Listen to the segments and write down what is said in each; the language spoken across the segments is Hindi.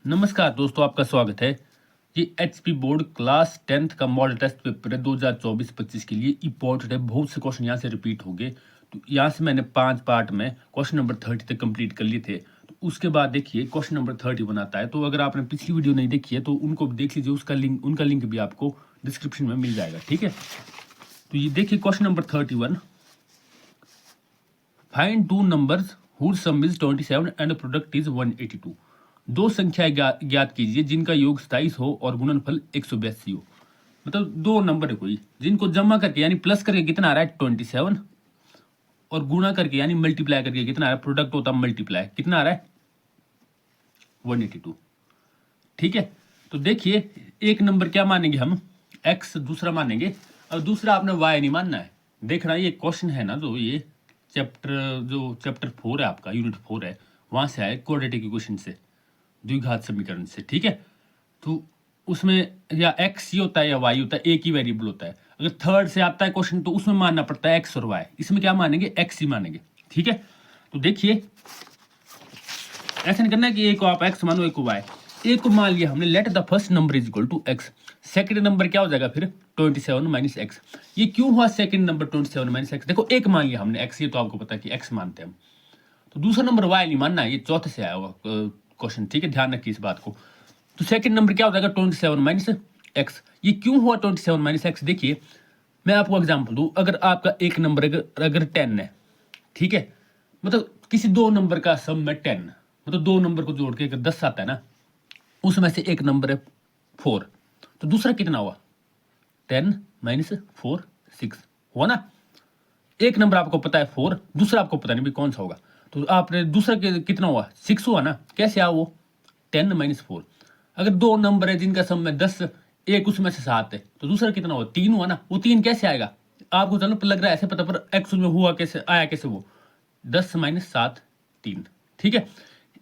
नमस्कार दोस्तों, आपका स्वागत है। ये एचपी बोर्ड क्लास 10th का मॉडल टेस्ट पेपर है 2024-25 के लिए इंपॉर्टेंट है। बहुत से क्वेश्चन यहाँ से रिपीट हो गए। तो यहाँ से मैंने 5 पार्ट में क्वेश्चन नंबर 30 तक कंप्लीट कर लिए थे। तो उसके बाद देखिए क्वेश्चन नंबर 31 आता है। तो अगर आपने पिछली वीडियो नहीं देखी है तो उनको भी देख लीजिए, उनका लिंक भी आपको डिस्क्रिप्शन में मिल जाएगा। ठीक है, तो ये देखिए question number 31। Find two numbers whose sum is 27 and product is 182। दो संख्याएं ज्ञात कीजिए जिनका योग 27 हो और गुणनफल 182 हो। मतलब दो नंबर है कोई जिनको जमा करके यानी प्लस करके कितना आ रहा है 27, और गुणा करके यानी मल्टीप्लाई करके कितना आ रहा है, प्रोडक्ट होता है मल्टीप्लाई, कितना आ रहा है 182। ठीक है, तो देखिए एक नंबर क्या मानेंगे हम, x दूसरा मानेंगे, और दूसरा आपने y नहीं मानना है। देखना ये क्वेश्चन है ना, जो ये चैप्टर 4 है आपका, यूनिट 4 है, वहां से आए क्वाड्रेटिक इक्वेशन से, द्विघात समीकरण से। ठीक है, तो उसमें या x ही होता है या y होता है, एक ही वेरिएबल होता है। अगर थर्ड से आता है क्वेश्चन तो उसमें मानना पड़ता है x और y। इसमें क्या मानेंगे, x ही मानेंगे। ठीक है, तो देखिए ऐसा नहीं करना है कि एक को आप x मानो एक को y। एक को मान लिया हमने, let the first number is equal to x। Second number क्या हो जाएगा फिर 27 माइनस एक्स। ये क्यों हुआ सेकंड नंबर 27 माइनस एक्स, देखो एक मान लिया हमने x, ये तो आपको पता है कि x मानते हैं हम। तो दूसरा नंबर y नहीं मानना है, ये चौथे से आया हुआ क्वेश्चन। ठीक है, ध्यान रखिए इस बात को। तो सेकंड नंबर क्या हो जाएगा 27 माइनस एक्स। ये क्यों हुआ 27 माइनस एक्स, देखिए मैं आपको एग्जांपल दूं। अगर आपका एक नंबर अगर 10 है, ठीक है, मतलब किसी दो नंबर का सम में 10, मतलब दो नंबर को जोड़ के अगर 10 आता है ना, उसमें से एक नंबर है 4, तो दूसरा कितना हुआ 10 माइनस 4 6 हुआ ना। एक नंबर आपको पता है 4, दूसरा आपको पता नहीं भी कौन सा होगा, तो आपने दूसरा कितना हुआ 6 हुआ ना। कैसे आया वो 10 माइनस 4। अगर दो नंबर है जिनका सम में 10, एक उसमें से 7 है, तो दूसरा कितना हुआ 3 हुआ ना। वो 3 कैसे आएगा आपको, चलो लग रहा है ऐसे पता, पर एक्चुअल में हुआ कैसे, आया कैसे वो 10 माइनस 7 3। ठीक है,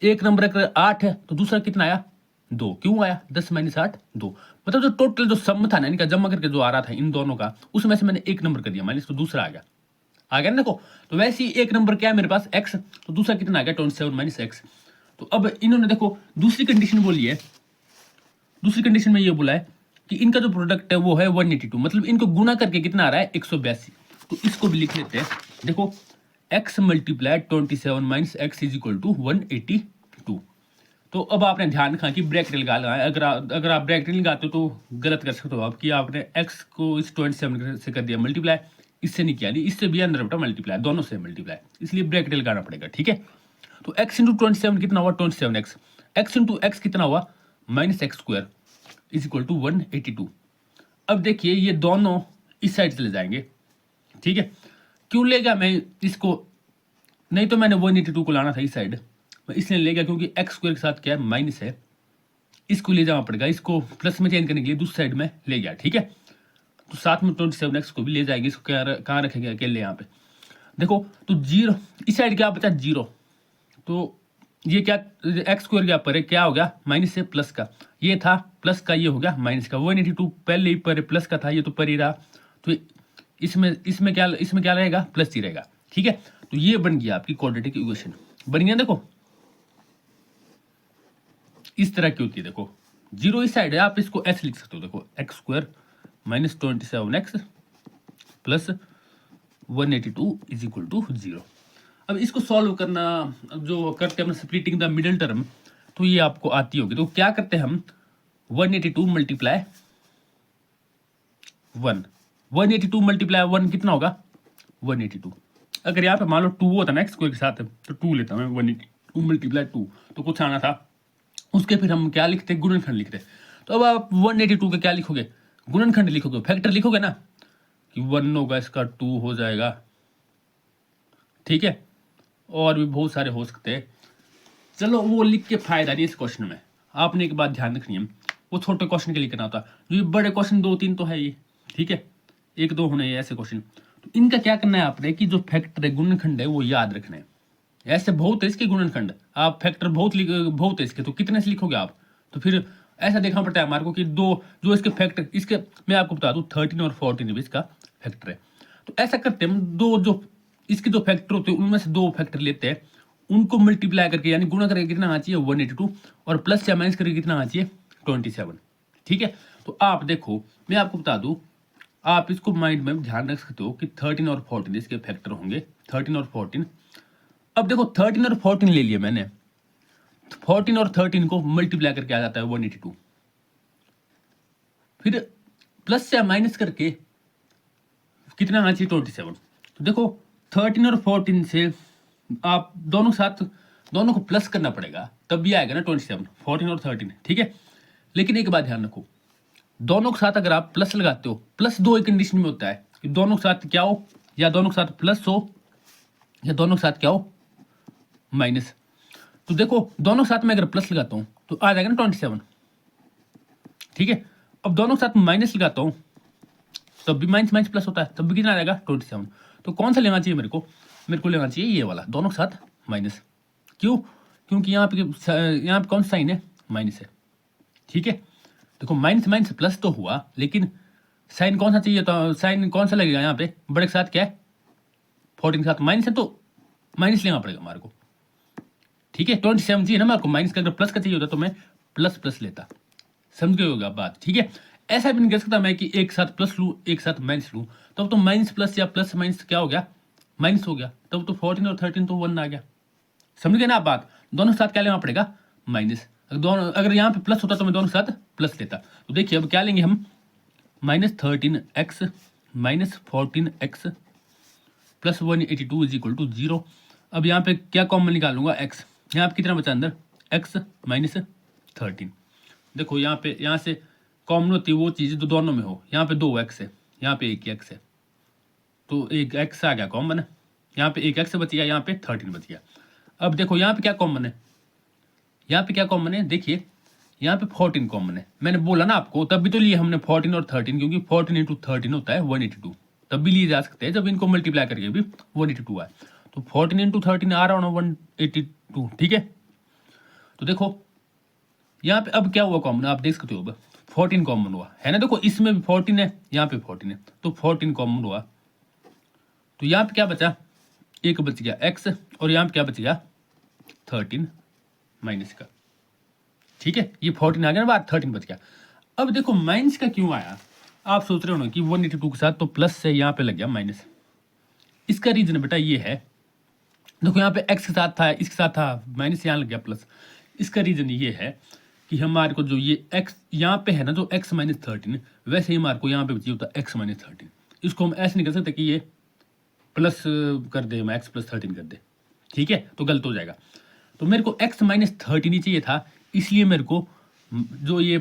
एक नंबर अगर 8 है तो दूसरा कितना आया 2। क्यों आया 10 माइनस 8 2। मतलब जो टोटल जो सम था ना इनका जमा करके जो आ रहा था इन दोनों का, उसमें से मैंने एक नंबर कर दिया माइनस, तो दूसरा आ गया ना। देखो तो वैसे ही एक नंबर क्या है मेरे पास x, तो दूसरा कितना आ गया 27 माइनस एक्स। तो अब इन्होंने देखो दूसरी कंडीशन बोली है, दूसरी कंडीशन में ये बोला है कि इनका जो प्रोडक्ट है वो है 182, मतलब इनको गुना करके कितना आ रहा है 182। तो इसको भी लिख लेते हैं। देखो x multiply 27 minus x is equal to 182। तो अब आपने ध्यान रखा कि ब्रैकेट लगा है। अगर आप ब्रैकेट नहीं लगाते हो तो गलत कर सकते हो आप, कि आपने x को इस 27 से कर दिया मल्टीप्लाई, इससे नहीं किया, नहीं इससे भी अंदर बेटा मल्टीप्लाई, दोनों से मल्टीप्लाई, इसलिए ब्रैकेट लगाना पड़ेगा। ठीक है, तो x इंटू 27 कितना हुआ 27x, x इंटू एक्स कितना हुआ minus x square is equal to 182। अब देखिए ये दोनों इस साइड से ले जाएंगे। ठीक है, क्यों लेगा मैं इसको, नहीं तो मैंने 182 को लाना था इस साइड, इसलिए ले गया क्योंकि एक्स स्क्वायर के साथ क्या है माइनस है, इसको ले जाना पड़ेगा, इसको प्लस में चेंज करने के लिए दूसरी साइड में ले गया। ठीक है, तो साथ में 27x को भी ले जाएगी, इसको कहाँ रखेंगे अकेले यहाँ पे। देखो तो जीरो, इस साइड क्या बचा 0, तो ये क्या एक्स स्क्वायर के ऊपर है, क्या हो गया माइनस से प्लस का, ये था प्लस का, ये हो गया माइनस का। 182 पहले ही पर प्लस का था, ये तो पर ही रहा, तो इसमें क्या रहेगा प्लस ही रहेगा। ठीक है, तो ये बन गया आपकी क्वाड्रेटिक इक्वेशन, बन गया। देखो इस तरह की होती है, देखो जीरो इस साइड है, आप इसको ऐसे लिख सकते हो, देखो x square minus 27x plus 182 is equal to 0। अब इसको सॉल्व करना जो करते हैं हम स्प्लिटिंग द मिडिल टर्म, तो ये आपको आती होगी। तो क्या करते हैं हम 182 मल्टीप्लाई 1, 182 मल्टीप्लाई 1 कितना होगा 182। अगर यहाँ पे मान लो 2 होता ना एक्स स्क्वायर के साथ, तो 2 लेता मैं 182 मल्टीप्लाई 2, तो कुछ आना था उसके, फिर हम क्या लिखते गुणनखंड लिखते। तो अब आप 182 का क्या लिखोगे गुणनखंड लिखोगे, फैक्टर लिखोगे ना, कि 1 होगा इसका 2 हो जाएगा। ठीक है, और भी बहुत सारे हो सकते हैं, चलो वो लिख के फायदा नहीं इस क्वेश्चन में। आपने एक बात ध्यान रखनी है, वो छोटे क्वेश्चन के लिए करना होता है, जो ये बड़े क्वेश्चन 2-3 तो है ये, ठीक है, 1-2 होने ऐसे क्वेश्चन। तो इनका क्या करना है आपने, कि जो फैक्टर है गुणनखंड है वो याद रखना है। ऐसे बहुत है इसके गुणनखंड, आप फैक्टर बहुत है इसके, तो कितने से लिखोगे आप, तो फिर ऐसा देखना पड़ता है हमारे को कि दो जो इसके फैक्टर, इसके मैं आपको बता दूं 13 और 14 भी इसका फैक्टर है। तो ऐसा करते हैं हम, दो जो इसके दो फैक्टर होते हैं उनमें से दो फैक्टर लेते हैं, उनको मल्टीप्लाई करके यानी गुणा करके कितना आना चाहिए 182 और प्लस या माइनस करके कितना आना चाहिए 27। ठीक है, तो आप देखो मैं आपको बता दूं, आप इसको माइंड में ध्यान रख सकते हो कि 13 और 14 इसके फैक्टर होंगे, 13 और 14। अब देखो 13 और 14 ले लिया मैंने, 14 और 13 को मल्टीप्लाई करके आ जाता है 182, फिर प्लस या माइनस करके कितना आना चाहिए 27। तो देखो 13 और 14 से आप दोनों को प्लस करना पड़ेगा, तब भी आएगा ना 27, 14 और 13। ठीक है, लेकिन एक बात ध्यान रखो, दोनों के साथ अगर आप प्लस लगाते हो, प्लस दो एक कंडीशन में होता है कि दोनों के साथ क्या हो, या दोनों के साथ प्लस हो या दोनों के साथ क्या हो माइनस। तो देखो दोनों के साथ में अगर प्लस लगाता हूं तो आ जाएगा ना 27। ठीक है, अब दोनों के साथ माइनस लगाता हूं तब भी माइनस माइनस प्लस होता है, तब भी कितना आ जाएगा 27। तो कौन सा लेना चाहिए मेरे को लेना चाहिए ये वाला, दोनों के साथ माइनस। क्यों? क्योंकि यहाँ पे कौन सा साइन है, माइनस है। ठीक है, देखो माइनस माइनस प्लस तो हुआ, लेकिन साइन कौन सा चाहिए, तो साइन कौन सा लगेगा यहाँ पे, बड़े के साथ क्या है 14 के साथ माइनस है, तो माइनस लेना पड़ेगा हमारे को। ठीक है, 27 चाहिए ना हमारे को, माइनस का अगर प्लस का चाहिए होता तो मैं प्लस प्लस लेता। समझ गए होगा बात। ठीक है, ऐसा भी नहीं कह सकता मैं कि एक साथ प्लस लूँ एक साथ माइनस लूँ, तब तो माइनस प्लस या प्लस माइनस क्या हो गया, माइनस हो गया, तब तो 14 और 13 तो 1 आ गया। समझ गए ना आप बात, दोनों के साथ क्या लेना पड़ेगा माइनस। अगर यहाँ पे प्लस होता तो मैं दोनों के साथ प्लस लेता। तो देखिए अब क्या लेंगे हम, -13x minus 14x plus 182 is equal to 0। अब यहाँ पे क्या कॉमन निकालूंगा x, यहाँ पे कितना बचा अंदर x माइनस 13। देखो यहाँ से कॉमन होती है वो चीज़ जो दोनों में हो, यहाँ पे 2x है, यहाँ पे 1x है, तो एक x आ गया कॉमन, यहाँ पे 1x बच गया, यहाँ पे 13 बच गया। अब देखो यहाँ पे क्या कॉमन है, यहाँ पे क्या कॉमन है, देखिए यहाँ पे 14 कॉमन है। मैंने बोला ना आपको, तब भी तो लिए हमने 14 और 13, क्योंकि 14 इंटू 13 होता है 182, तब भी लिए जा सकते हैं जब इनको मल्टीप्लाई करके भी 182 आए। तो 14 इंटू 13 आ रहा होना 182। ठीक है, तो देखो यहाँ पे अब क्या हुआ कॉमन, आप देख सकते हो अब 14 कॉमन हुआ है ना। देखो इसमें भी 14 है, यहाँ पे 14 है, तो 14 कॉमन हुआ। तो यहाँ पे क्या बचा, एक बच गया x, और यहाँ पे क्या बच गया 13 माइनस का। ठीक है, ये 14 आ गया ना बाद, 13 बच गया। अब देखो माइनस का क्यों आया, आप सोच रहे हो ना कि 182 के साथ तो प्लस से यहाँ पे लग गया माइनस। इसका रीजन बेटा ये है, देखो यहाँ पे x के साथ था, इसके साथ था माइनस, यहाँ लग गया प्लस। इसका रीजन ये है कि हमारे को जो ये x यहाँ पे है ना, जो x माइनस 13, वैसे ही हमारे को यहाँ पे चाहिए होता x माइनस 13। इसको हम ऐसे नहीं कर सकते कि ये प्लस कर दे, x प्लस 13 कर दे। ठीक है, तो गलत हो जाएगा। तो मेरे को x माइनस 13 ही चाहिए था, इसलिए मेरे को जो ये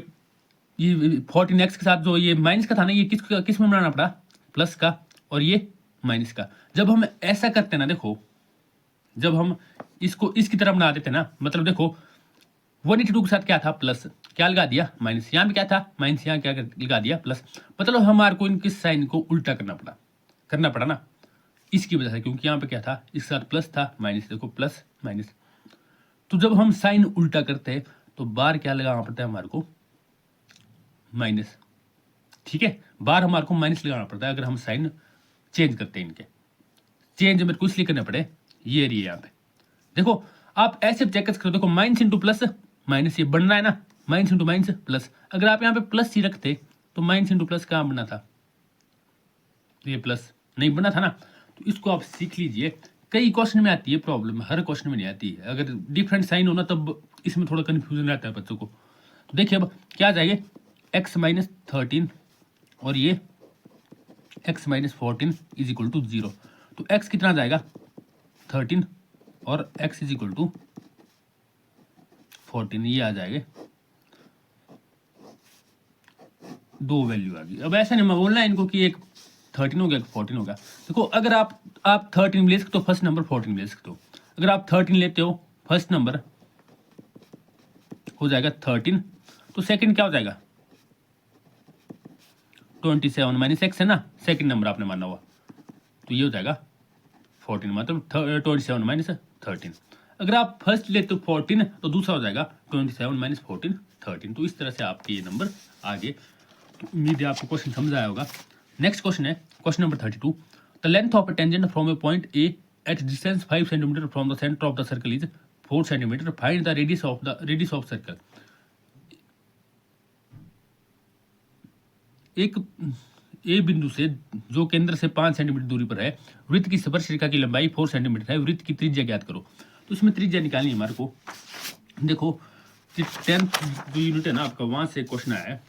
14x के साथ जो ये माइनस का था ना, ये किस में बनाना पड़ा, प्लस का, और ये माइनस का। जब हम ऐसा करते ना, देखो जब हम इसको इसकी तरह बना देते ना, मतलब देखो 182 के साथ क्या था प्लस, क्या लगा दिया माइनस, यहाँ पे क्या था माइनस, यहाँ क्या लगा दिया प्लस, मतलब हमारे को इनके साइन को उल्टा करना पड़ा ना, इसकी वजह से, क्योंकि यहाँ पे क्या था इसके साथ प्लस था माइनस, देखो प्लस माइनस। तो जब हम साइन उल्टा करते हैं तो बार क्या लगाना पड़ता है हमारे को, माइनस। ठीक है, बार हमारे को माइनस लगाना पड़ता है अगर हम साइन चेंज करते हैं। इनके चेंज मेरे को इसलिए करने पड़े, ये रही यहाँ पे देखो, आप ऐसे चेक कर सकते हो। देखो माइनस इंटू प्लस माइनस, ये बन रहा है ना, माइनस इंटू माइनस प्लस। अगर आप यहाँ पे प्लस ही रखते तो माइनस इंटू प्लस कहाँ बना था, ये प्लस नहीं बना था ना। तो इसको आप सीख लीजिए, कई क्वेश्चन में आती है प्रॉब्लम, हर क्वेश्चन में नहीं आती है। अगर डिफरेंट साइन होना तब इसमें थोड़ा कन्फ्यूजन रहता है बच्चों को। तो देखिए अब क्या आ जाएगा, x माइनस 13 और ये x minus 14 is equal to 0। तो x कितना आ जाएगा 13 और x इज इक्वल टू 14, ये आ जाएगा, दो वैल्यू आ गई। अब ऐसा नहीं मैं बोलना है इनको कि एक 13 हो गया 14 होगा। देखो अगर आप 13 ले सकते हो फर्स्ट नंबर, 14 ले सकते हो। अगर आप 13 लेते हो फर्स्ट नंबर हो जाएगा 13, तो सेकंड क्या हो जाएगा 27 माइनस x है ना, सेकंड नंबर आपने माना हुआ, तो ये हो जाएगा 14, मतलब 27 माइनस 13। अगर आप फर्स्ट लेते हो 14 तो दूसरा हो जाएगा 27 माइनस 14 13। तो इस तरह से आपके ये नंबर आगे। तो उम्मीद है आपको क्वेश्चन समझ आया होगा। नेक्स्ट क्वेश्चन है question number 32। The length of a tangent from A point A at distance 5 centimeter from the center of the circle is 4 centimeter. Find the radius of circle. एक ए बिंदु से जो केंद्र से 5 सेंटीमीटर दूरी पर है, वृत्त की स्पर्श रेखा की लंबाई 4 सेंटीमीटर है, वृत्त की त्रिज्या ज्ञात करो। तो इसमें त्रिज्या निकालनी है हमारे को। देखो 10th जो यूनिट है ना आपका, वहां से क्वेश्चन आया है,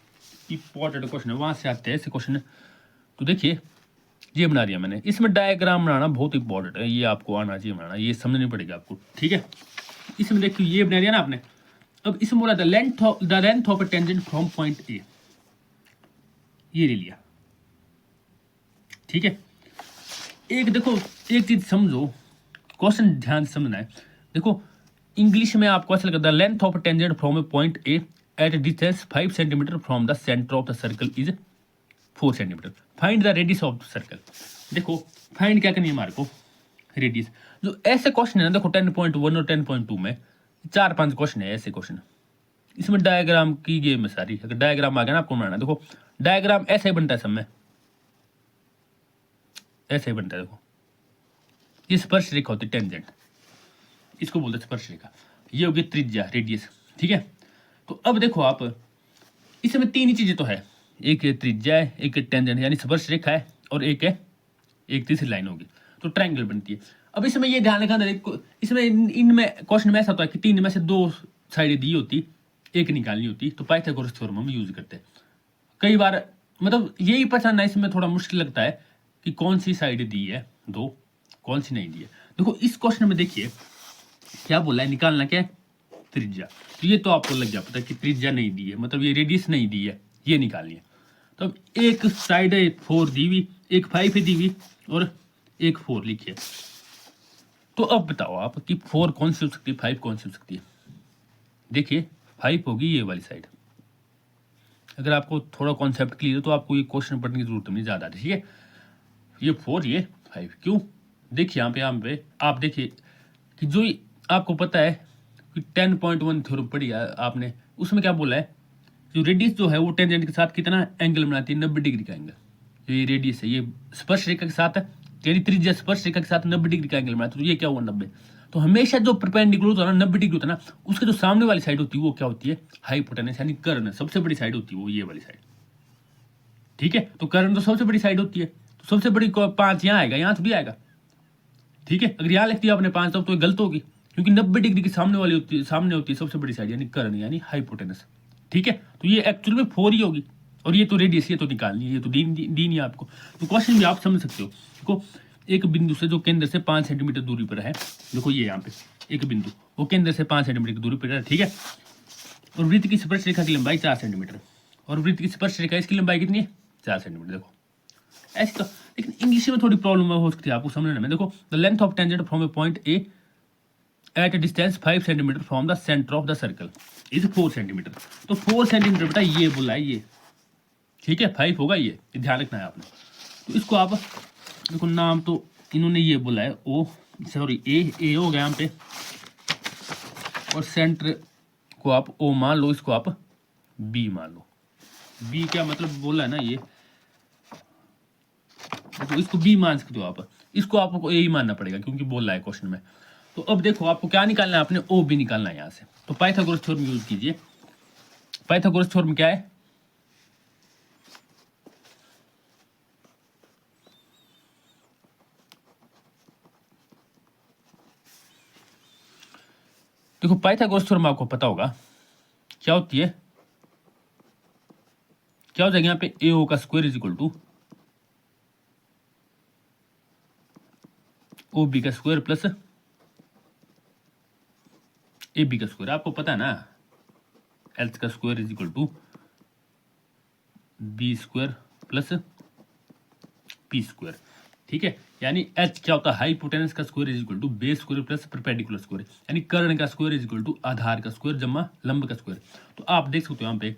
इंपॉर्टेंट क्वेश्चन है, वहां से आते हैं ऐसे क्वेश्चन। तो देखिए ये बना दिया मैंने। इसमें डायग्राम बनाना बहुत इंपॉर्टेंट है, ये आपको आना चाहिए बनाना, ये समझनी पड़ेगी आपको, ठीक है। इसमें देखिए ये बना दिया ना आपने। अब इसमें बोला the length of a tangent from point A, ये ले लिया, ठीक है। एक देखो एक चीज समझो, क्वेश्चन ध्यान से समझना है। देखो इंग्लिश में आपको ऐसा लगा the length of tangent from A point A at distance 5 centimetre from the centre of the circle is 4 centimetre. Find the radius of the circle. देखो फाइंड क्या करनी है हमारे को, रेडियस। जो ऐसे क्वेश्चन है ना, देखो 10.1 और 10.2 में 4-5 क्वेश्चन है ऐसे क्वेश्चन। इसमें डायग्राम की गेम है सारी। अगर डायग्राम आ गया ना आपको बनाना, देखो डायग्राम ऐसे ही बनता है सब में, ऐसे ही बनता है। देखो ये स्पर्श रेखा होती है टेंजेंट, इसको बोलते हैं स्पर्श रेखा। ये होगी त्रिज्या, रेडियस, ठीक है। तो अब देखो आप इसमें 3 ही चीजें तो है, एक त्रिज्या है, एक टेंजेंट यानी स्पर्श रेखा है, और एक है एक तीसरी लाइन होगी, तो ट्रायंगल बनती है। अब इसमें ये ध्यान रखना, इसमें इनमें क्वेश्चन में ऐसा होता है कि 3 में से 2 साइडें दी होती, एक निकालनी होती, तो पाइथागोरस थ्योरम हम यूज करते हैं। कई बार मतलब यही पहचानना इसमें थोड़ा मुश्किल लगता है कि कौन सी साइड दी है 2, कौन सी नहीं दी है। देखो इस क्वेश्चन में देखिए क्या बोला है, निकालना क्या है, त्रिज्या। तो ये तो आपको लग जाता है कि त्रिज्या नहीं दी है, मतलब ये रेडियस नहीं दी है, ये निकालनी है। तो अब एक साइड है 4 दी हुई, एक 5 है दी हुई, और एक 4 लिखिए। तो अब बताओ आप कि 4 कौन सी हो सकती है, 5 कौन सी हो सकती है। देखिए 5 होगी ये वाली साइड। अगर आपको थोड़ा कॉन्सेप्ट क्लियर है तो आपको ये क्वेश्चन पढ़ने की जरूरत नहीं ज्यादा, ठीक है। ये 4 ये 5 क्यों, देखिए यहाँ पे आप देखिए कि जो आपको पता है कि 10.1 थ्योरम पढ़ी है आपने, उसमें क्या बोला है, जो रेडियस जो है वो टेंजेंट के साथ कितना एंगल बनाती है, 90 डिग्री का एंगल। जो ये रेडियस है ये स्पर्श रेखा के साथ है, यानी त्रिज्या स्पर्श रेखा के साथ 90 डिग्री का एंगल बनाती है। तो ये क्या हुआ 90। तो हमेशा जो परपेंडिकुलर होता है ना 90 डिग्री होता है ना, उसके जो सामने वाली साइड होती है वो क्या होती है, हाइपोटेनस यानी कर्ण। सबसे बड़ी साइड होती है वो ये वाली साइड, ठीक है। तो कर्ण तो सबसे बड़ी साइड होती है, तो सबसे बड़ी 5 यहाँ आएगा, यहाँ थोड़ी आएगा, ठीक है। अगर यहाँ लिखती है आपने 5 तब तो गलत होगी, क्योंकि 90 डिग्री की सामने वाली होती है, सामने होती है सबसे बड़ी साइड यानी कर्ण यानी हाइपोटेनस, ठीक है। तो ये एक्चुअल में 4 ही होगी, और ये तो रेडियस, ये तो निकालनी है, ये तो दी नहीं है आपको। तो क्वेश्चन भी आप समझ सकते हो। देखो एक बिंदु से जो केंद्र से 5 सेंटीमीटर दूरी पर है, देखो ये यहाँ पे एक बिंदु, वो केंद्र से 5 सेंटीमीटर की दूरी पर है, ठीक है। और वृत्त की स्पर्श रेखा की लंबाई 4 सेंटीमीटर, और वृत्त की स्पर्श रेखा इसकी लंबाई कितनी है, 4 सेंटीमीटर। देखो ऐसे तो, लेकिन इंग्लिश में थोड़ी प्रॉब्लम हो सकती है आपको समझने में। देखो the length of tangent from A point A at distance 5 centimetre from the centre of the circle is 4 centimetre. तो 4 सेंटीमीटर बेटा ये बोला है ये, ठीक है। 5 होगा ये ध्यान रखना है आपने। तो इसको आप देखो नाम तो इन्होंने ये बोला है ओ, सॉरी ए हो गया यहाँ पे, और सेंटर को आप ओ मान लो, इसको आप बी मान लो। बी क्या मतलब बोला है ना ये, तो इसको बी मान सकते हो आप, इसको आपको ए ही मानना पड़ेगा क्योंकि बोला है क्वेश्चन में। तो अब देखो आपको क्या निकालना है, आपने ओ बी निकालना है यहाँ से। तो पाइथागोरस थ्योरम यूज कीजिए। पाइथागोरस थ्योरम क्या है, देखो पाइथागोरस थ्योरम आपको पता होगा क्या होती है, क्या हो जाएगा यहाँ पे, ए ओ का square is equal to O B का स्क्वायर प्लस ए बी का स्क्वायर। आपको पता है ना एच का square is equal to B square plus P square, ठीक है। यानी एच क्या होता है, हाइपोटेनस का square is equal to base square plus perpendicular square, यानी कर्ण का स्क्वायर इज इक्वल टू आधार का स्क्वायर जमा लंब का स्क्वायर। तो आप देख सकते हो यहाँ पे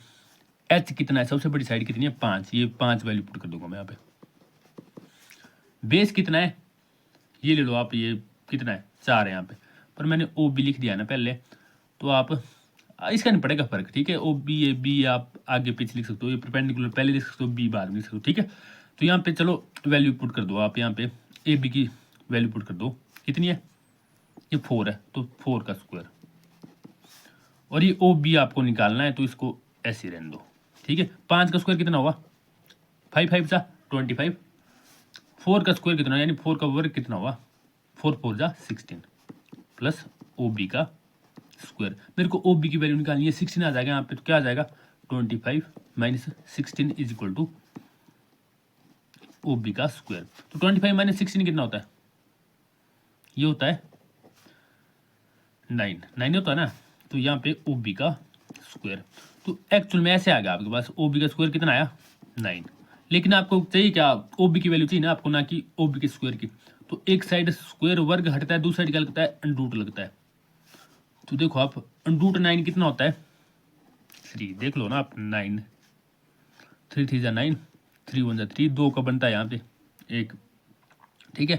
एच कितना है, सबसे बड़ी साइड कितनी है 5, ये 5 वैल्यू पुट कर दूंगा मैं यहाँ पे। बेस कितना है ये ले लो आप, ये कितना है 4 है यहाँ पे, पर मैंने ओ बी लिख दिया ना पहले, तो आप इसका नहीं पड़ेगा फर्क, ठीक है। ओ बी ए बी आप आगे पीछे लिख सकते हो, ये परपेंडिकुलर पहले लिख सकते हो, बी बाद में लिख सकते हो, ठीक है। तो यहाँ पे चलो वैल्यू पुट कर दो आप, यहाँ पे ए बी की वैल्यू पुट कर दो, कितनी है, ये 4 है तो 4 का स्क्वायर, और ये ओ बी आपको निकालना है तो इसको ऐसे रहने दो, ठीक है। 5 का स्क्वायर कितना हुआ, 5 5 जा 25, 4 का स्क्वायर कितना यानी 4 का वर्ग कितना हुआ, 4 4 जा 16 प्लस ओ बी का स्क्वायर। मेरे को ओ बी की वैल्यू निकालनी है, 16 आ जाएगा यहाँ पे, तो क्या आ जाएगा 25 minus 16 is equal to O B का स्क्वायर। तो 25 माइनस 16 कितना होता है, ये होता है 9 होता है ना, तो यहाँ पे ओ बी का स्क्वायर। तो एक्चुअल में ऐसे आ गया आपके पास ओ बी का स्क्वायर कितना आया 9, लेकिन आपको चाहिए क्या, ओ बी की वैल्यू चाहिए ना आपको, ना कि ओ बी के स्क्वायर की। तो एक साइड स्क्वायर वर्ग हटता है, दूसरी साइड क्या लगता है अंडरूट लगता है। तो देखो आप अंडरूट 9 कितना होता है 3, देख लो ना आप 9, 3 3 जा 9, 3 1 जा 3, 2 का बनता है यहाँ पे 1, ठीक है।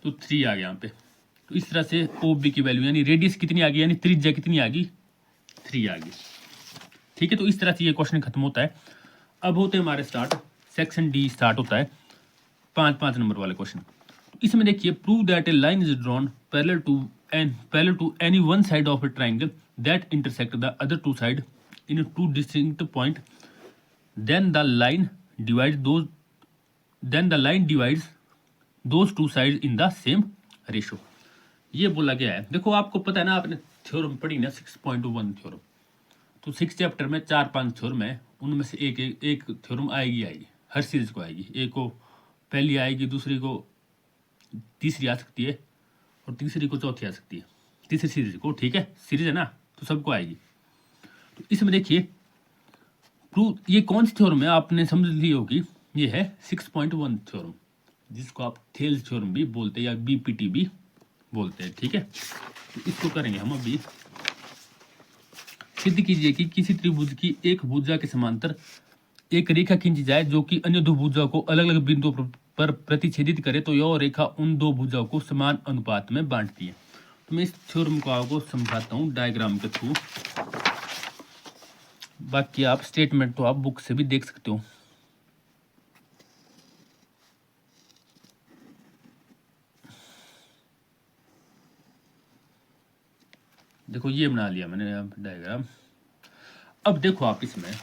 तो 3 आ गया यहाँ पे। तो इस तरह से ओ बी की वैल्यू यानी रेडियस कितनी आ गई, यानी त्रिज्या कितनी आ गई 3 आ गई, ठीक है। तो इस तरह से ये क्वेश्चन खत्म होता है। अब होते हैं हमारे स्टार्ट, सेक्शन डी स्टार्ट होता है 5 नंबर वाले क्वेश्चन। इसमें देखिए, prove that a line is drawn parallel to any one side of a triangle that intersect the other two side in 2 distinct point, then the line divides those two side in the same ratio. ये बोला गया है। देखो आपको पता है ना, आपने थ्योरम पढ़ी ना 6.1 थ्योरम, तो 6 चैप्टर में 4-5 थ्योरम है, उनमें से एक थ्योरम आएगी, हर सीरीज को आएगी। एक को पहली आएगी, दूसरी को तीसरी आ सकती है, और तीसरी को चौथी आ सकती है, तीसरी सीरीज को, ठीक है, सीरीज है ना, तो सबको आएगी। तो इसमें देखिए प्रूव, ये कौन सी थ्योरम है आपने समझ ली होगी, ये है 6.1 थ्योरम, जिसको आप थेल्स थ्योरम भी बोलते हैं या बीपीटी भी बोलते हैं, ठीक है। तो इसको करेंगे हम अभी। सिद्ध कीजिए कि किसी त्रिभुज की एक भुजा के समांतर एक रेखा खींची जाए जो कि अन्य दो भुजा को अलग अलग बिंदुओं पर प्रतिच्छेदित करे, तो यह रेखा उन दो भुजाओं को समान अनुपात में बांटती है। तो मैं इस थ्योरम को आपको समझाता हूँ डायग्राम के थ्रू, बाकी आप स्टेटमेंट तो आप बुक से भी देख सकते हो। देखो ये बना लिया मैंने अब डायग्राम। अब देखो आप इसमें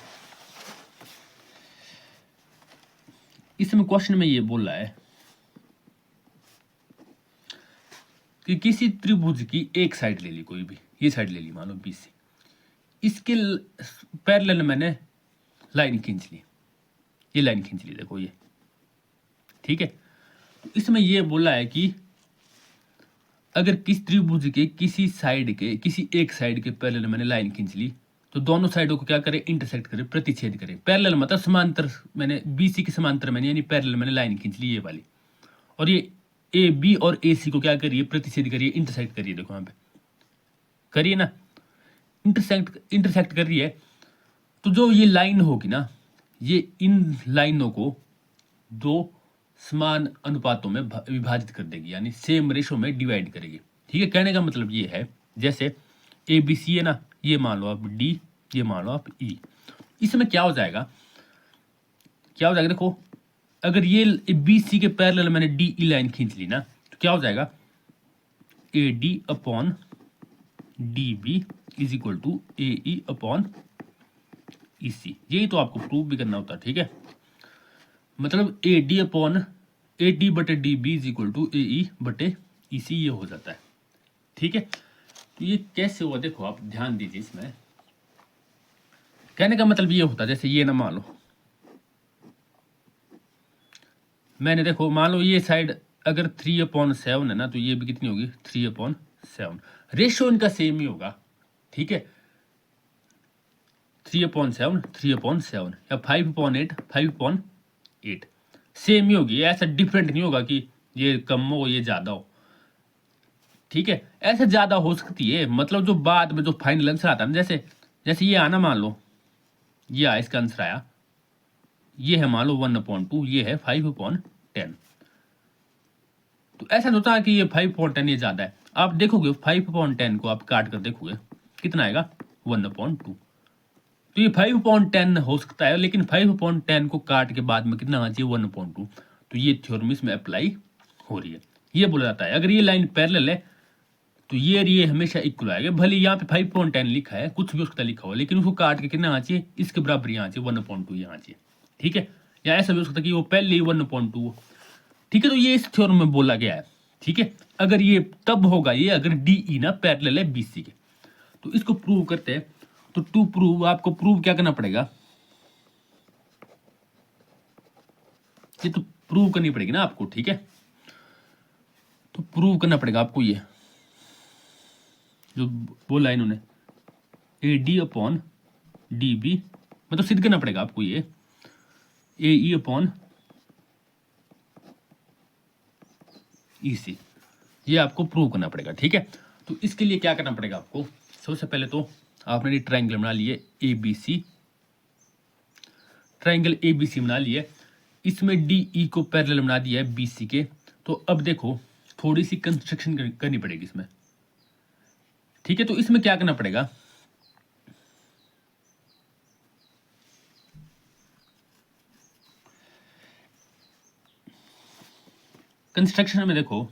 क्वेश्चन में ये बोल रहा है कि किसी त्रिभुज की एक साइड ले ली, कोई भी ये साइड ले ली, मान लो BC, इसके पैरेलल मैंने लाइन खींच ली, ये लाइन खींच ली, देखो ये, ठीक है। तो इसमें ये बोला है कि अगर किस त्रिभुज के किसी एक साइड के पैरेलल मैंने लाइन खींच ली, तो दोनों साइडों को क्या करे, इंटरसेक्ट करे, प्रतिच्छेद करे। पैरेलल मतलब समांतर, मैंने BC के समांतर मैंने यानी पैरेलल मैंने लाइन खींच ली ये वाली, और ये AB और AC को क्या करिए, प्रतिच्छेद करिए, इंटरसेक्ट करिए, देखो यहाँ पे करिए ना, इंटरसेक्ट कर रही है। तो जो ये लाइन होगी ना, ये इन लाइनों को दो समान अनुपातों में विभाजित कर देगी, यानी सेम रेशो में डिवाइड करेगी, ठीक है। कहने का मतलब ये है, जैसे ABC है ना, ये मान लो आप D, ये मान लो आप E, इसमें क्या हो जाएगा, देखो अगर ये BC के पैरेलल मैंने DE लाइन खींच ली ना, तो क्या हो जाएगा, AD upon DB is equal to AE upon EC। यही तो आपको प्रूव भी करना होता है, ठीक है। मतलब AD बटे DB is equal to AE बटे EC, ये हो जाता है, ठीक है। तो ये कैसे हुआ, देखो आप ध्यान दीजिए इसमें। कहने का मतलब ये होता है, जैसे ये ना मान लो मैंने, देखो मान लो ये साइड अगर 3/7 है ना, तो ये भी कितनी होगी 3/7, रेशियो इनका सेम ही होगा, ठीक है। 3/7 3/7 या 5/8 5/8 सेम ही होगी, ऐसा डिफरेंट नहीं होगा कि ये कम हो ये ज्यादा हो, ठीक है। ऐसे ज्यादा हो सकती है, मतलब जो बाद में जो फाइनल आंसर आता है ना, जैसे ये आना, मान लो ये आया, इसका आंसर आया, ये है मान लो 1/2, ये है 5/10। तो ऐसा नहीं होता कि ये 5/10 ये ज्यादा है, आप देखोगे 5/10 को आप काट कर देखोगे कितना आएगा 1/2। तो ये 5/10 हो सकता है, लेकिन 5/10 को काट के बाद में कितना आना चाहिए 1/2। तो ये थ्योरम इसमें अप्लाई हो रही है। ये बोला जाता है। अगर ये लाइन पैरेलल है तो ये हमेशा इक्वल आएगा। भले यहाँ पे 5.10 लिखा है, कुछ भी उसका लिखा हो, लेकिन उसको काट के कितना आना चाहिए, इसके बराबर यहाँ चाहिए, 1/2 यहाँ चाहिए। ठीक है, या ऐसा भी हो सकता है कि वो पहले ही 1/2 हो। ठीक है, तो ये इस थ्योरम में बोला गया है। ठीक है, अगर ये तब होगा ये अगर DE ना पैरेलल है BC के। तो इसको प्रूव करते हैं। तो टू प्रूव आपको प्रूव क्या करना पड़ेगा, ये तो प्रूव करनी पड़ेगी ना आपको। ठीक है, तो प्रूव करना पड़ेगा आपको ये जो बोला है इन्होंने, AD/DB, मतलब सिद्ध करना पड़ेगा आपको ये AE/EC, ये आपको प्रूव करना पड़ेगा। ठीक है, तो इसके लिए क्या करना पड़ेगा आपको, सबसे पहले तो आपने ये ट्राइंगल बना लिए ABC, ट्राइंगल ABC बना लिए, इसमें DE को पैरेलल बना दिया है BC के। तो अब देखो थोड़ी सी कंस्ट्रक्शन करनी पड़ेगी इसमें। ठीक है, तो इसमें क्या करना पड़ेगा, कंस्ट्रक्शन में देखो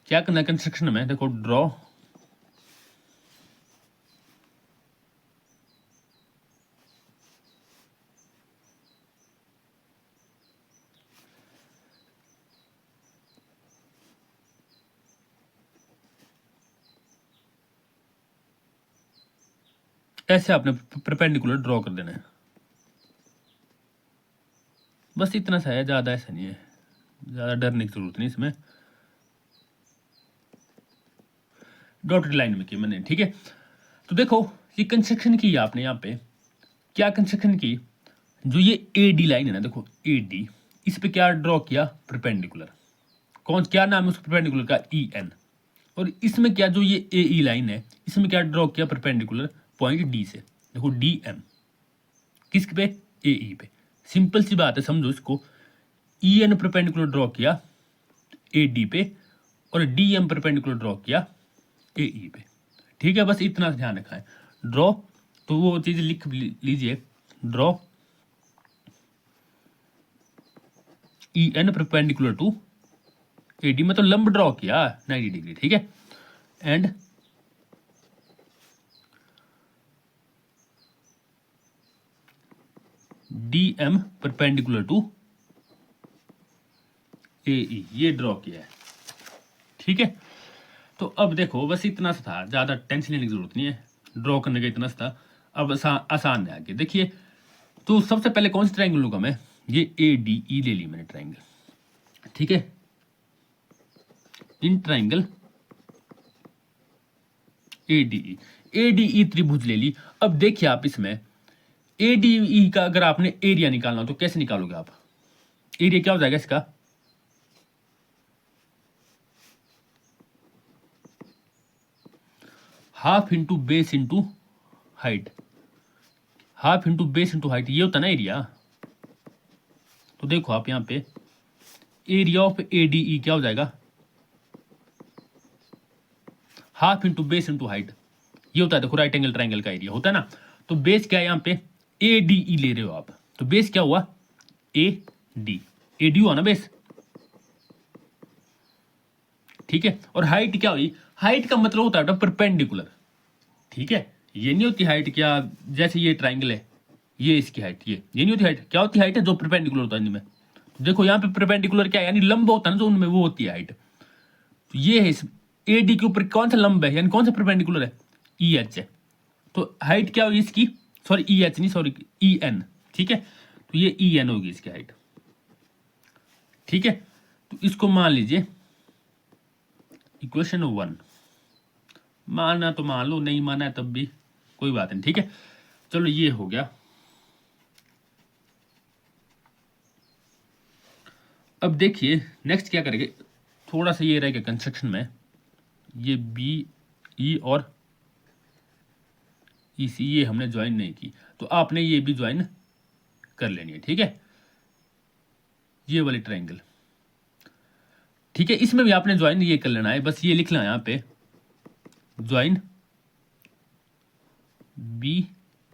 क्या करना है। कंस्ट्रक्शन में देखो ड्रॉ ऐसे आपने परपेंडिकुलर ड्रॉ कर देना है, बस इतना सा है, ज्यादा ऐसा नहीं है, ज्यादा डरने की जरूरत नहीं इसमें। डॉटेड लाइन में की मैंने। ठीक है, तो देखो ये कंस्ट्रक्शन की आपने यहाँ पे क्या कंस्ट्रक्शन की, जो ये AD लाइन है ना, देखो AD, इस पे क्या ड्रॉ किया, परपेंडिकुलर। कौन क्या नाम है उस परपेंडिकुलर का, EN। और इसमें क्या जो ये AE लाइन है, इसमें क्या ड्रॉ किया, परपेंडिकुलर पॉइंट D से, देखो DM, किस पे, AE पे। सिंपल सी बात है, समझो इसको, EN परपेंडिकुलर ड्रॉ किया AD पे और DM परपेंडिकुलर ड्रॉ किया AE पे। ठीक है, बस इतना ध्यान रखा है। ड्रॉ, तो वो चीज लिख लीजिए, draw EN perpendicular to AD, मतलब लंब ड्रॉ किया 90 डिग्री। ठीक है, and DM perpendicular to AE, ये ड्रॉ किया है। ठीक है, तो अब देखो बस इतना सा था, ज्यादा टेंशन लेने की जरूरत नहीं है, ड्रॉ करने का इतना सा था। अब आसान है आगे देखिए। तो सबसे पहले कौन सा ट्राइंगल लूंगा मैं, ये ADE ले ली मैंने ट्राइंगल। ठीक है, इन ट्राइंगल ADE त्रिभुज ले ली। अब देखिए आप इसमें ADE का अगर आपने एरिया निकालना हो तो कैसे निकालोगे आप, एरिया क्या हो जाएगा इसका, half into base into height, half into base into height, ये होता ना एरिया। तो देखो आप यहाँ पे एरिया ऑफ ADE क्या हो जाएगा, half into base into height, ये होता है। देखो राइट एंगल ट्राइंगल का एरिया होता है ना। तो बेस क्या है यहाँ पे, ADE ले रहे हो आप, तो बेस क्या हुआ, AD हुआ ना बेस। ठीक है, और हाइट क्या हुई, हाइट का मतलब होता है परपेंडिकुलर। ठीक है, ये नहीं होती हाइट क्या, जैसे ये ट्राइंगल है, ये इसकी हाइट, ये नहीं होती हाइट। क्या होती हाइट है, जो परपेंडिकुलर होता है इनमें। तो देखो यहाँ पे परपेंडिकुलर क्या है, यानी लंब होता है ना जो उनमें, वो होती है हाइट। तो ये है इस AD के ऊपर कौन सा लंब है, यानी कौन सा परपेंडिकुलर है, EH है। तो हाइट क्या होगी इसकी, सॉरी EH नहीं, सॉरी EN। ठीक है, तो ये EN होगी इसकी हाइट। ठीक है, तो इसको मान लीजिए इक्वेशन 1। मानना तो मान लो, नहीं माना है तब भी कोई बात नहीं। ठीक है, चलो ये हो गया। अब देखिए नेक्स्ट क्या करेंगे, थोड़ा सा ये रहेगा कंस्ट्रक्शन में, ये BE और EC ये हमने ज्वाइन नहीं की, तो आपने ये भी ज्वाइन कर लेनी है। ठीक है, ये वाली ट्राइंगल। ठीक है, इसमें भी आपने ज्वाइन ये कर लेना है, बस ये लिखना है यहाँ पे, ज्वाइन BE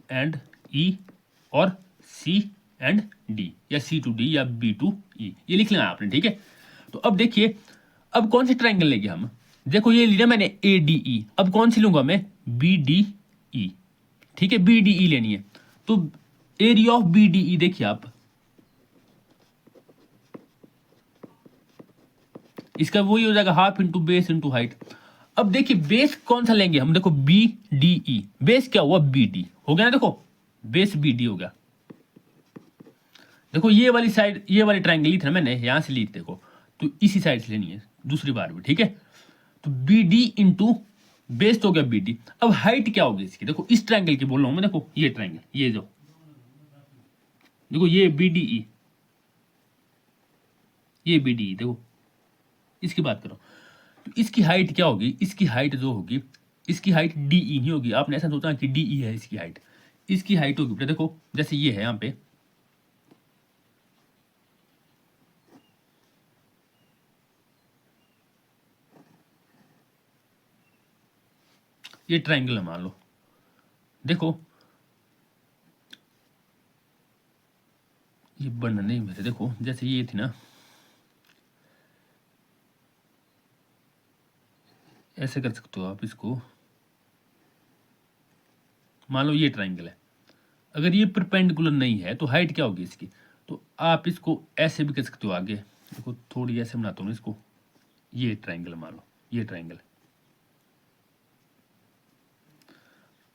एंड ई और सी एंड डी, या सी टू डी या बी टू ई, ये लिख लेना आपने, ठीक है। तो अब देखिए, अब कौन सी ट्राइंगल लेंगे हम, देखो ये लिया मैंने ए डी ई, अब कौन सी लूंगा मैं, बी डी ई, ठीक है, बी डी ई लेनी है। तो area of B D E देखिए आप, इसका वही हो जाएगा half into base into height. अब देखिए बेस कौन सा लेंगे हम, देखो बी डी ई, बेस क्या हुआ, बी डी हो गया ना, देखो बेस बी डी हो गया। देखो ये वाली साइड, ये वाली ट्राइंगल ली थी ना मैंने, यहां से ली थी देखो, तो इसी साइड से लेनी है दूसरी बार भी, ठीक है। तो बी डी इंटू बेस तो हो गया बी डी। अब हाइट क्या होगी इसकी, देखो इस ट्राइंगल की बोल रहा हूं मैं, देखो ये ट्राइंगल, ये जो देखो ये बी डी ई, ये बी डी ई, देखो इसकी बात करो, तो इसकी हाइट क्या होगी, इसकी हाइट जो होगी, इसकी हाइट डी ई नहीं होगी, आपने ऐसा सोचा कि डी ई है इसकी हाइट, इसकी हाइट होगी देखो जैसे ये है यहाँ पे, ये ट्राइंगल है मान लो, देखो ये बनना नहीं मेरे, देखो जैसे ये थी ना, ऐसे कर सकते हो आप इसको, मान लो ये ट्राइंगल है, अगर ये परपेंडिकुलर नहीं है तो हाइट क्या होगी इसकी, तो आप इसको ऐसे भी कर सकते हो आगे, देखो थोड़ी ऐसे बनाता हूँ इसको, ये ट्राइंगल मान लो, ये ट्राइंगल,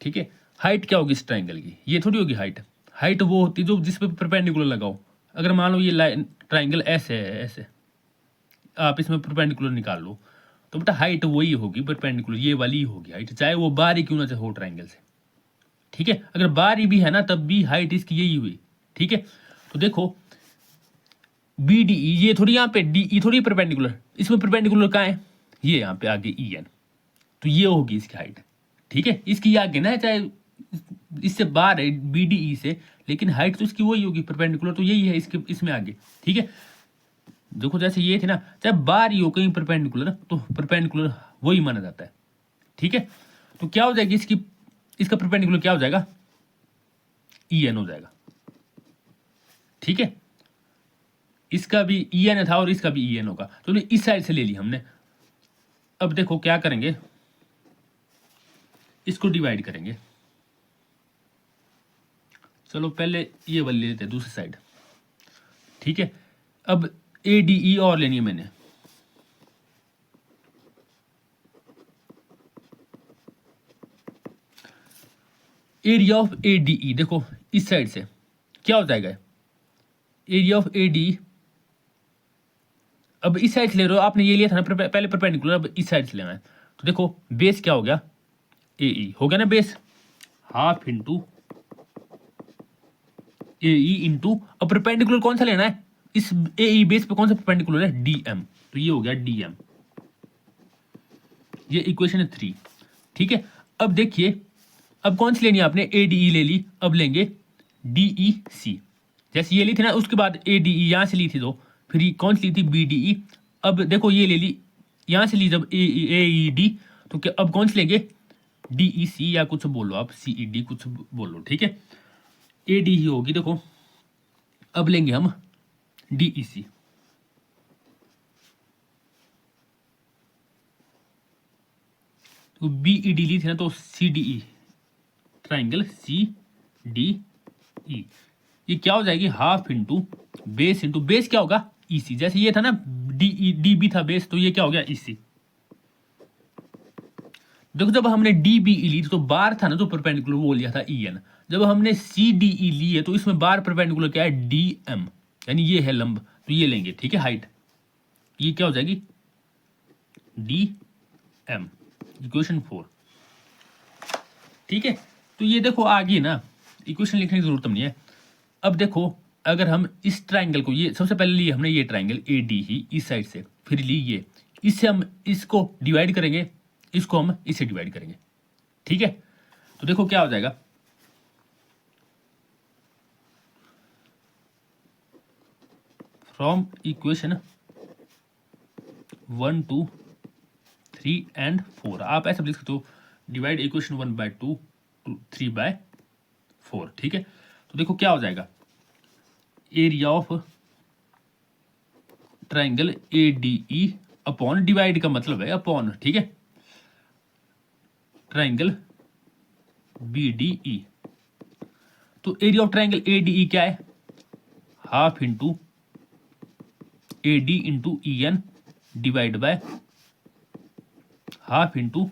ठीक है। हाइट क्या होगी इस ट्राइंगल की, ये थोड़ी होगी हाइट, हाइट वो होती है जो जिस पे परपेंडिकुलर लगाओ। अगर मान लो ये लाइन ट्राइंगल ऐसे है, ऐसे आप इसमें परपेंडिकुलर निकाल लो, तो बेटा हाइट वही होगी परपेंडिकुलर, ये वाली ही होगी हाइट, चाहे वो बाहर ही क्यों ना हो ट्राइंगल से, ठीक है। अगर बाहर ही भी है ना तब भी हाइट इसकी यही हुई, ठीक है। तो देखो बी डी ई, ये थोड़ी यहाँ पे डी ई थोड़ी परपेंडिकुलर, इसमें परपेंडिकुलर कहाँ है, ये यहाँ पे आगे ई एन, तो ये होगी इसकी हाइट, ठीक है। इसकी आगे ना चाहे इससे बाहर है बी डी ई से, लेकिन हाइट तो इसकी वही होगी परपेंडिकुलर, तो यही है इसके इसमें आगे, ठीक है। देखो जैसे ये थे ना, चाहे बाहर ही हो कहीं परपेंडिकुलर, तो परपेंडिकुलर वही माना जाता है, ठीक है। तो क्या हो जाएगी इसकी, इसका परपेंडिकुलर क्या हो जाएगा, ई एन हो जाएगा, ठीक है। इसका भी ई एन था और इसका भी ई एन होगा, तो इस साइड से ले ली हमने। अब देखो क्या करेंगे, इसको डिवाइड करेंगे, चलो पहले ये वाली ले लेते हैं दूसरी साइड, ठीक है। अब ए डी ई और लेनी है मैंने, एरिया ऑफ ए डी ई, देखो इस साइड से क्या हो जाएगा, एरिया ऑफ ए डी, अब इस साइड से ले रहे हो आपने, ये लिया था ना पहले परपेंडिकुलर, अब इस साइड से लेना है। तो देखो बेस क्या हो गया, ए ई हो गया ना base, half into A E into, अब परपेंडिकुलर कौन सा लेना है, इस ए ई बेस पे कौन सा परपेंडिकुलर है, डी एम, तो ये हो गया डी एम, ये इक्वेशन है 3, ठीक है। अब देखिए अब कौन सी लेनी है आपने, ए डी ई ले ली, अब लेंगे डी ई सी, जैसे ये ली थी ना उसके बाद ए डी ई यहां से ली थी, तो फिर कौन सी ली थी, बी डी ई। अब देखो ये ले ली, यहां से ली जब ए ई डी, तो क्या अब कौन सी लेंगे, डी ई सी, या कुछ बोलो आप, सी ई डी कुछ बोलो, ठीक है। ए डी ही होगी देखो, अब लेंगे हम डी ई सी, तो बी ई डी ली थी ना, तो C D E, triangle C D E, ये क्या हो जाएगी, half into base into base क्या होगा, ई सी, जैसे ये था ना डी बी था बेस, तो ये क्या हो गया ई सी। देखो जब हमने डी बी ई ली तो बार था ना जो परपेंडिकुलर, वो लिया था ई एन, जब हमने सी डी ई ली है तो इसमें बार परपेंडिकुलर क्या है, डी एम, यानी ये है लंब, तो ये लेंगे, ठीक है। हाइट ये क्या हो जाएगी, डी एम, इक्वेशन 4, ठीक है। तो ये देखो आ गई ना, इक्वेशन लिखने की जरूरत नहीं है। अब देखो अगर हम इस ट्राइंगल को, ये सबसे पहले लिए हमने ये ट्राइंगल ए डी ही इस साइड से, फिर ली ये, इससे हम इसको डिवाइड करेंगे, इसको हम इससे डिवाइड करेंगे, ठीक है। तो देखो क्या हो जाएगा, फ्रॉम इक्वेशन 1 2 3 एंड 4, आप ऐसा लिख सकते हो, डिवाइड इक्वेशन 1 by 2 3 by 4। ठीक है, तो देखो क्या हो जाएगा, area of triangle A D E upon, divide का मतलब है अपॉन, ठीक है, ट्राइंगल बी डी ई। तो area of triangle A D E क्या है, half into A D into E N divide by half into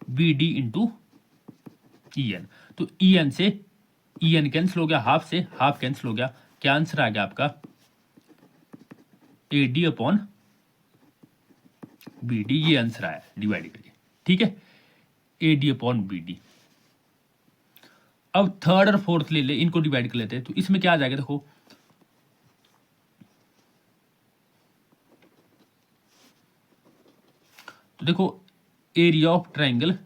B D into E N. तो ई एन से ई एन कैंसिल हो गया, हाफ से हाफ कैंसिल हो गया, क्या आंसर आ गया आपका, A D upon B D, ये आंसर आया डिवाइड करके। ठीक है, A D upon B D. अब थर्ड और फोर्थ ले ले, इनको डिवाइड कर लेते हैं, तो इसमें क्या आ जाएगा, देखो तो देखो area of triangle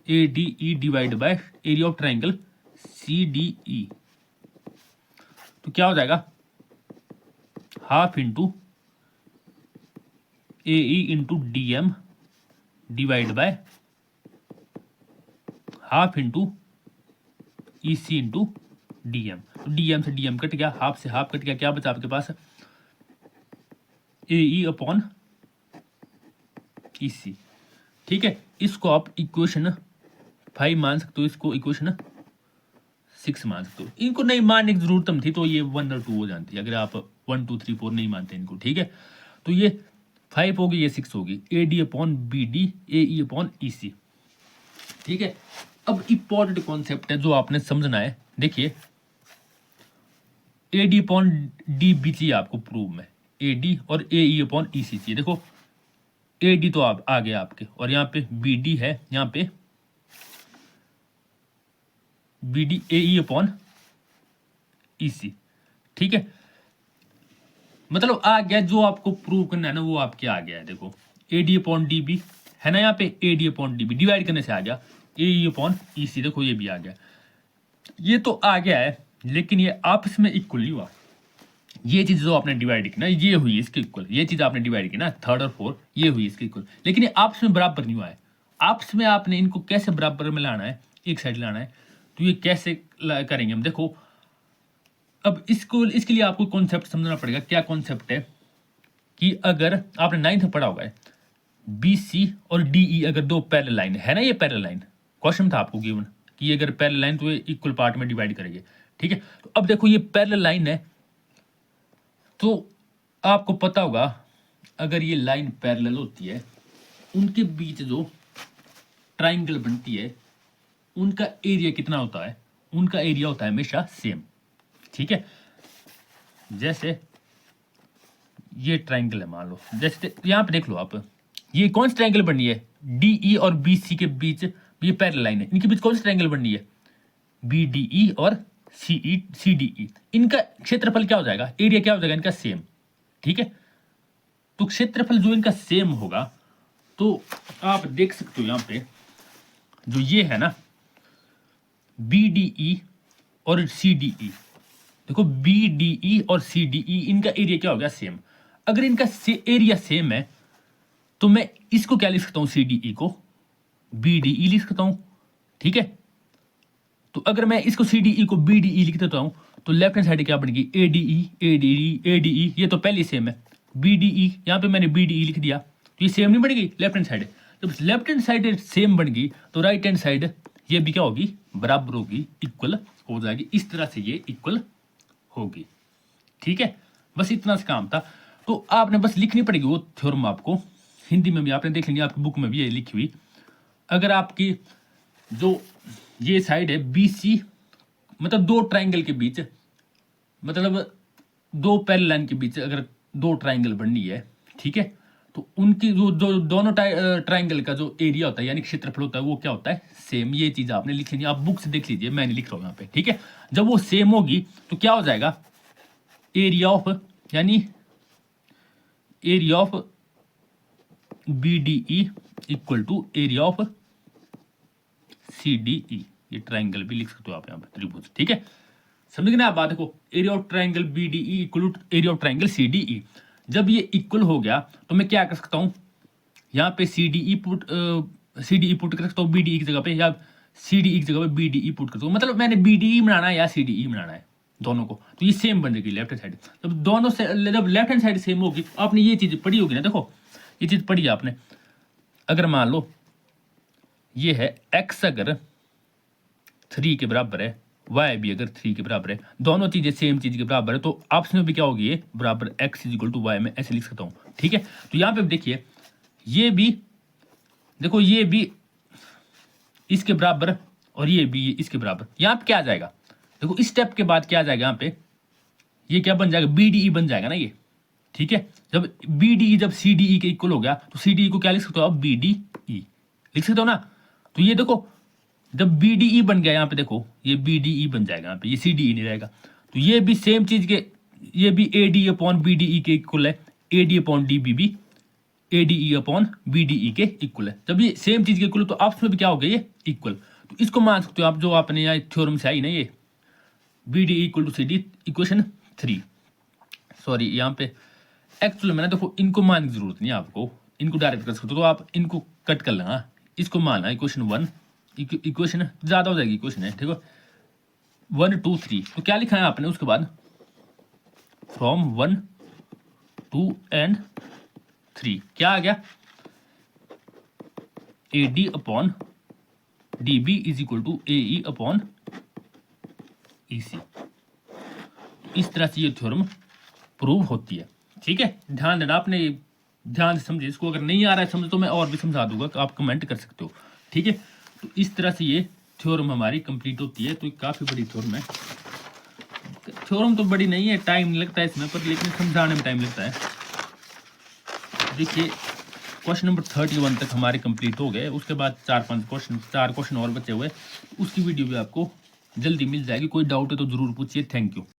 A D E divide by area of triangle C D E, तो क्या हो जाएगा, half into A E into D M divide by half into E C into D M. तो डी एम से डी एम कट गया, हाफ से हाफ कट गया, क्या बचा आपके पास, ए ई अपॉन ई सी। ठीक है, इसको आप इक्वेशन 5 मान सकते हो, इसको इक्वेशन 6 मान सकते हो। इनको नहीं मानने की जरूरत थी तो ये 1 और 2 हो जाती है, अगर आप 1 2 3 4 नहीं मानते इनको। ठीक है, तो ये 5 होगी, ये 6 होगी, A D upon B D A E upon E C. ठीक है, अब इंपॉर्टेंट कॉन्सेप्ट है जो आपने समझना है। देखिए A D upon D B चाहिए आपको प्रूव में, ए डी और ए ई अपॉन ई सी चाहिए। देखो ए डी तो आप आ गया आपके, और यहाँ पे बी डी है, यहाँ पे B D A E upon E C. ठीक है, मतलब आ गया, जो आपको प्रूव करना है ना वो आपके आ गया है। देखो A D upon D B है ना, यहाँ पे A D upon D B divide करने से आ गया, ए ई अपॉन ई सी, देखो ये भी आ गया। ये तो आ गया है, लेकिन ये आपस में इक्वल नहीं हुआ। ये चीज जो आपने डिवाइड की ना, ये हुई इसके इक्वल, ये चीज आपने डिवाइड की ना थर्ड और फोर्थ, ये हुई इसके इक्वल, लेकिन ये आपस में बराबर नहीं हुआ है। आपस में आपने इनको कैसे बराबर में लाना है, एक साइड लाना है, तो ये कैसे करेंगे हम, देखो अब इसको, इसके लिए आपको कॉन्सेप्ट समझना पड़ेगा। क्या कॉन्सेप्ट है कि अगर आपने 9th में पढ़ा होगा बी सी और डी ई अगर दो पैरेलल लाइन है ना, ये पैरेलल लाइन क्वेश्चन था आपको गिवन कि अगर पैरेलल लाइन तो ये इक्वल पार्ट में डिवाइड करेंगे। ठीक है, तो अब देखो ये पैरेलल लाइन है, तो आपको पता होगा अगर ये लाइन पैरेलल होती है, उनके बीच जो ट्राइंगल बनती है उनका एरिया कितना होता है, उनका एरिया होता है हमेशा सेम। ठीक है, जैसे ये ट्राइंगल है मान लो, जैसे यहां पे देख लो आप, ये कौन सी ट्राइंगल बननी है, डी ई और बी सी के बीच ये पैरेलल लाइन है, इनके बीच कौन सी ट्राइंगल बननी है, बी डी ई और सी डी ई। इनका क्षेत्रफल क्या हो जाएगा, एरिया क्या हो जाएगा इनका सेम। ठीक है, तो क्षेत्रफल जो इनका सेम होगा, तो आप देख सकते हो यहां पे जो ये है ना बी डी ई और सी डी ई, देखो बी डी ई और सी डी ई, इनका एरिया क्या हो गया सेम। अगर इनका एरिया सेम है तो मैं इसको क्या लिख सकता हूं, सी डी ई को बी डी ई लिख सकता हूं। ठीक है, तो अगर मैं इसको सी डी ई को बी डी ई लिख देता हूं तो लेफ्ट हैंड साइड क्या बनेगी, ए डी ई ए डी ई ए डी ई, ये तो पहले सेम है, बी डी ई यहां पे मैंने बी डी ई लिख दिया, तो ये सेम नहीं बनेगी लेफ्ट हैंड साइड। जब लेफ्ट हैंड साइड सेम बन गई तो राइट हैंड साइड ये भी क्या होगी, बराबर होगी, इक्वल हो जाएगी। इस तरह से ये इक्वल होगी। ठीक है, बस इतना सा काम था, तो आपने बस लिखनी पड़ेगी वो थ्योरम, आपको हिंदी में भी आपने देख लेंगे, आपकी बुक में भी ये लिखी हुई। अगर आपकी जो ये साइड है बी सी, मतलब दो ट्राइंगल के बीच, मतलब दो पैरेलल लाइन के बीच अगर दो ट्राइंगल बननी है, ठीक है, तो उनकी जो जो दोनों ट्राइंगल का जो एरिया होता है यानी क्षेत्रफल होता है वो क्या होता है, सेम। ये चीज आपने लिख लेनी, आप बुक से देख लीजिए, मैं नहीं लिख रहा हूं यहाँ पे। ठीक है, जब वो सेम होगी तो क्या हो जाएगा, एरिया ऑफ यानी area of B D E equal to area of C D E. ये ट्राइंगल भी लिख सकते हो आप यहाँ पे, त्रिभुज। ठीक है, समझ गए ना आप बात को, area of triangle B D E equal to area of triangle C D E. जब ये इक्वल हो गया तो मैं क्या कर सकता हूं, यहाँ पे सी डी ई पुट कर सकता हूँ बी डी ई की जगह पे, या सी डी ई की जगह पे बी डी ई पुट कर सकता हूँ। मतलब मैंने बी डी ई बनाना है या सी डी ई बनाना है दोनों को, तो ये सेम बनेगी लेफ्ट हैंड साइड। जब दोनों से जब लेफ्ट हैंड साइड सेम होगी, आपने ये चीज़ पढ़ी होगी ना, देखो ये चीज़ पढ़ी है आपने। अगर मान लो ये है x अगर 3 के बराबर है, y भी अगर 3 के बराबर है, दोनों चीज़ें सेम चीज़ के बराबर है, तो आपस में भी क्या होगी, ये बराबर x is equal to Y, में ऐसे लिख सकता हूँ। ठीक है, तो यहाँ पे देखिए ये भी, देखो ये भी इसके बराबर और ये भी इसके बराबर। यहाँ पे क्या आ जाएगा, देखो इस स्टेप के बाद क्या आ जाएगा, यहाँ पे ये क्या बन जाएगा, बी डी ई बन जाएगा ना ये। ठीक है, जब बी डी ई जब सी डी ई के इक्वल हो गया, तो सी डी ई को क्या लिख सकते हो आप, बी डी ई लिख सकते हो ना। तो ये देखो जब बी डी ई बन गया, यहाँ पे देखो ये बी डी ई बन जाएगा, यहाँ पे ये सी डी ई नहीं रहेगा। तो ये भी सेम चीज के, ये भी A D upon B D E के इक्वल है, A D upon D B भी A D E upon B D E के इक्वल है। जब ये सेम चीज के इक्वल, तो आपस में भी क्या हो गया, ये इक्वल। तो इसको मान सकते हो आप, जो आपने यहाँ थ्योरम से आई ना, ये B D equal to C D, equation 3। Sorry, यहाँ पे एक्चुअली मैंने, देखो इनको मानने की जरूरत नहीं है आपको, इनको डायरेक्ट कर सकते हो, तो आप इनको कट कर लेना, इसको मानना इक्वेशन 1, इक्वेशन ज़्यादा हो जाएगी इक्वेशन है, ठीक है 1 2 3। तो क्या लिखा है आपने उसके बाद, फ्रॉम 1 2 एंड 3 क्या आ गया, A D upon D B is equal to A E upon E C. इस तरह से ये थ्योरम प्रूव होती है। ठीक है, ध्यान देना, आपने ध्यान से समझे इसको। अगर नहीं आ रहा है समझ तो मैं और भी समझा दूंगा, तो आप कमेंट कर सकते हो। ठीक है, तो इस तरह से ये थ्योरम हमारी कंप्लीट होती है। तो काफ़ी बड़ी थ्योरम है, थ्योरम तो बड़ी नहीं है, टाइम नहीं लगता है इसमें, पर लेकिन समझाने में टाइम लगता है। देखिए क्वेश्चन नंबर 31 तक हमारे कंप्लीट हो गए, उसके बाद 4 क्वेश्चन और बचे हुए, उसकी वीडियो भी आपको जल्दी मिल जाएगी। कोई डाउट है तो ज़रूर पूछिए। Thank you.